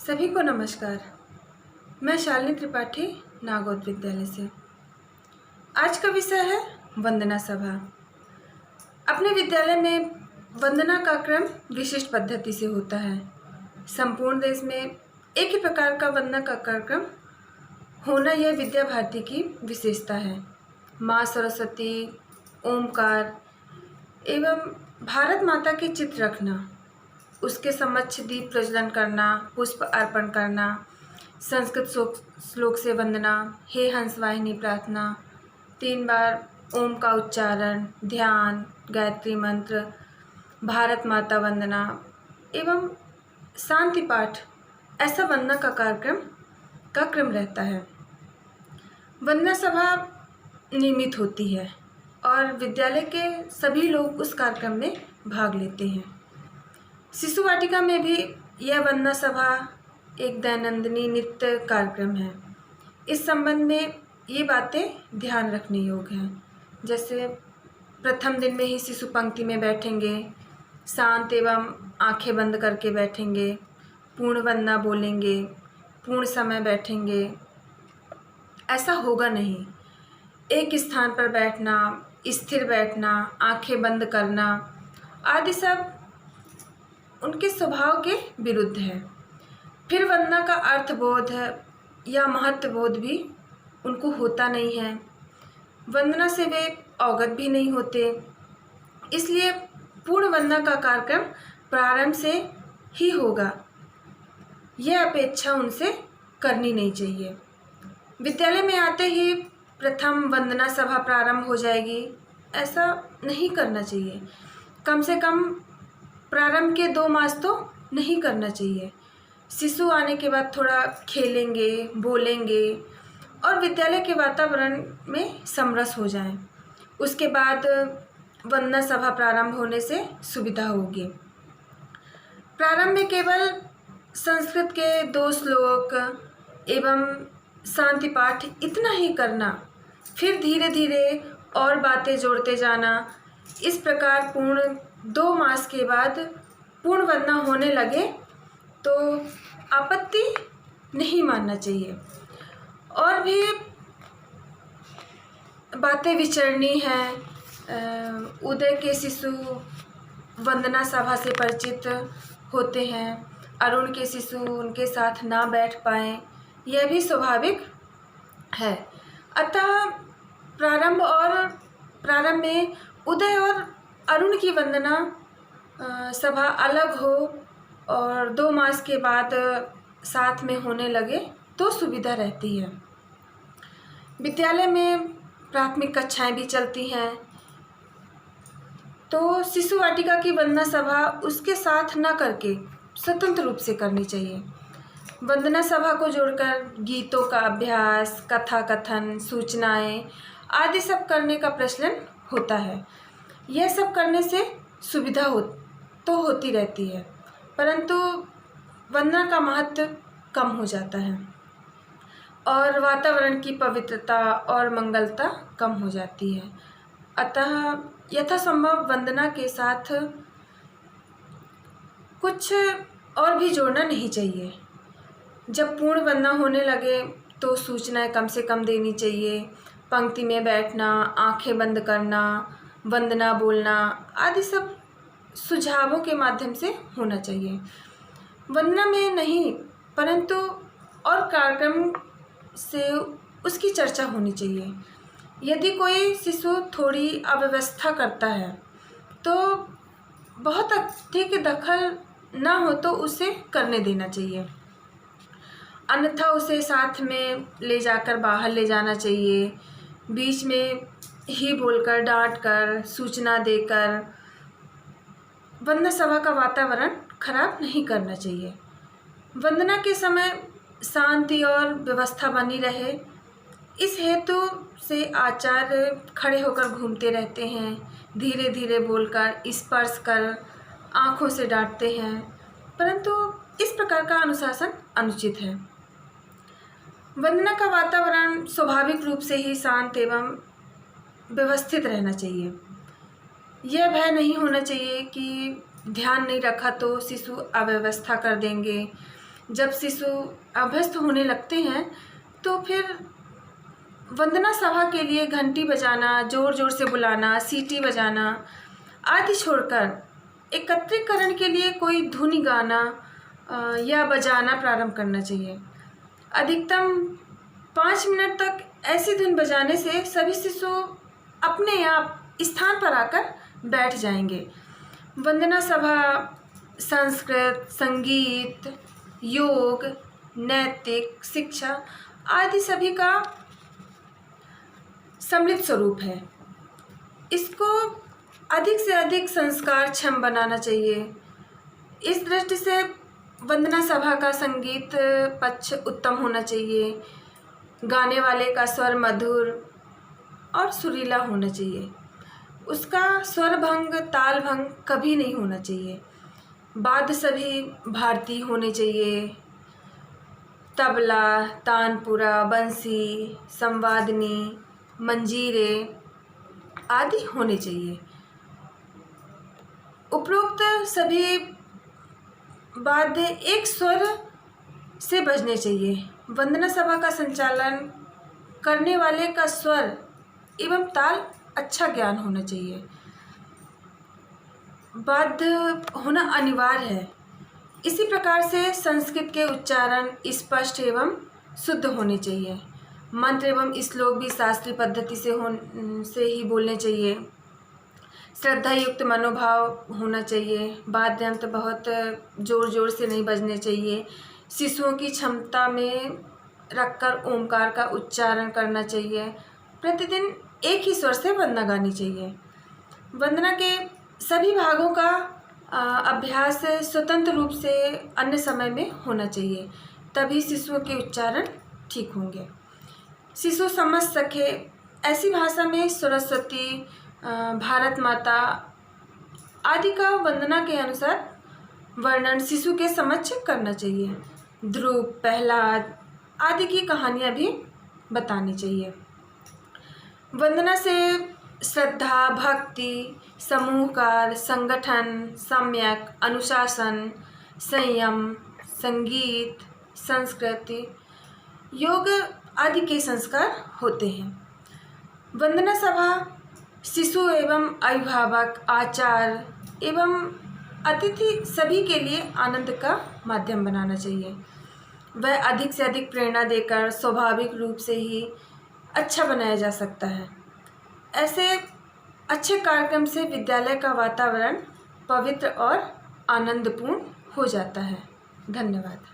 सभी को नमस्कार। मैं शालिनी त्रिपाठी नागौद विद्यालय से। आज का विषय है वंदना सभा। अपने विद्यालय में वंदना का क्रम विशिष्ट पद्धति से होता है। संपूर्ण देश में एक ही प्रकार का वंदना का कार्यक्रम होना यह विद्या भारती की विशेषता है। माँ सरस्वती, ओमकार एवं भारत माता के चित्र रखना, उसके समक्ष दीप प्रज्वलन करना, पुष्प अर्पण करना, संस्कृत श्लोक से वंदना, हे हंसवाहिनी प्रार्थना, 3 बार ओम का उच्चारण, ध्यान, गायत्री मंत्र, भारत माता वंदना एवं शांति पाठ, ऐसा वंदना का क्रम रहता है। वंदना सभा नियमित होती है और विद्यालय के सभी लोग उस कार्यक्रम में भाग लेते हैं। शिशु वाटिका में भी यह वंदना सभा एक दैनंदिनी नित्य कार्यक्रम है। इस संबंध में ये बातें ध्यान रखने योग्य हैं। जैसे प्रथम दिन में ही शिशु पंक्ति में बैठेंगे, शांत एवं आंखें बंद करके बैठेंगे, पूर्ण वंदना बोलेंगे, पूर्ण समय बैठेंगे। ऐसा होगा नहीं। एक स्थान पर बैठना, स्थिर बैठना, आंखें बंद करना आदि सब उनके स्वभाव के विरुद्ध है। फिर वंदना का अर्थबोध या महत्वबोध भी उनको होता नहीं है। वंदना से वे अवगत भी नहीं होते। इसलिए पूर्ण वंदना का कार्यक्रम प्रारंभ से ही होगा, यह अपेक्षा उनसे करनी नहीं चाहिए। विद्यालय में आते ही प्रथम वंदना सभा प्रारंभ हो जाएगी, ऐसा नहीं करना चाहिए। कम से कम प्रारंभ के 2 मास तो नहीं करना चाहिए। शिशु आने के बाद थोड़ा खेलेंगे, बोलेंगे और विद्यालय के वातावरण में समरस हो जाएं। उसके बाद वंदना सभा प्रारंभ होने से सुविधा होगी। प्रारंभ में केवल संस्कृत के 2 श्लोक एवं शांति पाठ इतना ही करना, फिर धीरे धीरे और बातें जोड़ते जाना। इस प्रकार पूर्ण 2 मास के बाद पूर्ण वंदना होने लगे तो आपत्ति नहीं मानना चाहिए। और भी बातें विचारनी हैं। उदय के शिशु वंदना सभा से परिचित होते हैं, अरुण के शिशु उनके साथ ना बैठ पाएँ, यह भी स्वाभाविक है। अतः प्रारंभ में उदय और अरुण की वंदना सभा अलग हो और 2 मास के बाद साथ में होने लगे तो सुविधा रहती है। विद्यालय में प्राथमिक कक्षाएं भी चलती हैं, तो शिशु वाटिका की वंदना सभा उसके साथ न करके स्वतंत्र रूप से करनी चाहिए। वंदना सभा को जोड़कर गीतों का अभ्यास, कथा कथन, सूचनाएं आदि सब करने का प्रचलन होता है। यह सब करने से सुविधा होती रहती है, परंतु वंदना का महत्व कम हो जाता है और वातावरण की पवित्रता और मंगलता कम हो जाती है। अतः यथासंभव वंदना के साथ कुछ और भी जोड़ना नहीं चाहिए। जब पूर्ण वंदना होने लगे तो सूचनाएं कम से कम देनी चाहिए। पंक्ति में बैठना, आंखें बंद करना, वंदना बोलना आदि सब सुझावों के माध्यम से होना चाहिए। वंदना में नहीं परंतु और कार्यक्रम से उसकी चर्चा होनी चाहिए। यदि कोई शिशु थोड़ी अव्यवस्था करता है तो बहुत अधिक दखल ना हो तो उसे करने देना चाहिए, अन्यथा उसे साथ में ले जाकर बाहर ले जाना चाहिए। बीच में ही बोलकर, डांट कर, सूचना देकर वंदना सभा का वातावरण खराब नहीं करना चाहिए। वंदना के समय शांति और व्यवस्था बनी रहे, इस हेतु से आचार्य खड़े होकर घूमते रहते हैं, धीरे धीरे बोलकर, स्पर्श कर, आँखों से डांटते हैं, परंतु इस प्रकार का अनुशासन अनुचित है। वंदना का वातावरण स्वाभाविक रूप से ही शांत एवं व्यवस्थित रहना चाहिए। यह भय नहीं होना चाहिए कि ध्यान नहीं रखा तो शिशु अव्यवस्था कर देंगे, जब शिशु अभ्यस्त होने लगते हैं तो फिर वंदना सभा के लिए घंटी बजाना, ज़ोर ज़ोर से बुलाना, सीटी बजाना आदि छोड़कर एकत्रीकरण के लिए कोई धुन गाना या बजाना प्रारंभ करना चाहिए। अधिकतम 5 मिनट तक ऐसी धुन बजाने से सभी शिशु अपने आप स्थान पर आकर बैठ जाएंगे। वंदना सभा संस्कृत, संगीत, योग, नैतिक शिक्षा आदि सभी का सम्मिलित स्वरूप है। इसको अधिक से अधिक संस्कारक्षम बनाना चाहिए। इस दृष्टि से वंदना सभा का संगीत पक्ष उत्तम होना चाहिए। गाने वाले का स्वर मधुर और सुरीला होना चाहिए। उसका स्वर भंग, ताल भंग कभी नहीं होना चाहिए। वाद्य सभी भारतीय होने चाहिए। तबला, तानपुरा, बंसी, संवादनी, मंजीरे आदि होने चाहिए। उपरोक्त सभी वाद्य एक स्वर से बजने चाहिए। वंदना सभा का संचालन करने वाले का स्वर एवं ताल अच्छा ज्ञान होना चाहिए। वाद्य होना अनिवार्य है। इसी प्रकार से संस्कृत के उच्चारण स्पष्ट एवं शुद्ध होने चाहिए। मंत्र एवं श्लोक भी शास्त्रीय पद्धति से ही बोलने चाहिए। श्रद्धा युक्त मनोभाव होना चाहिए। वाद्य यंत्र बहुत ज़ोर ज़ोर से नहीं बजने चाहिए। शिशुओं की क्षमता में रखकर ओमकार का उच्चारण करना चाहिए। प्रतिदिन एक ही स्वर से वंदना गानी चाहिए। वंदना के सभी भागों का अभ्यास स्वतंत्र रूप से अन्य समय में होना चाहिए, तभी शिशुओं के उच्चारण ठीक होंगे। शिशु समझ सके ऐसी भाषा में सरस्वती, भारत माता आदि का वंदना के अनुसार वर्णन शिशु के समक्ष करना चाहिए। ध्रुव, प्रहलाद आदि की कहानियाँ भी बतानी चाहिए। वंदना से श्रद्धा, भक्ति, समूहकार, संगठन, सम्यक, अनुशासन, संयम, संगीत, संस्कृति, योग आदि के संस्कार होते हैं। वंदना सभा शिशु एवं अभिभावक, आचार्य एवं अतिथि सभी के लिए आनंद का माध्यम बनाना चाहिए। वह अधिक से अधिक प्रेरणा देकर स्वाभाविक रूप से ही अच्छा बनाया जा सकता है। ऐसे अच्छे कार्यक्रम से विद्यालय का वातावरण पवित्र और आनंदपूर्ण हो जाता है। धन्यवाद।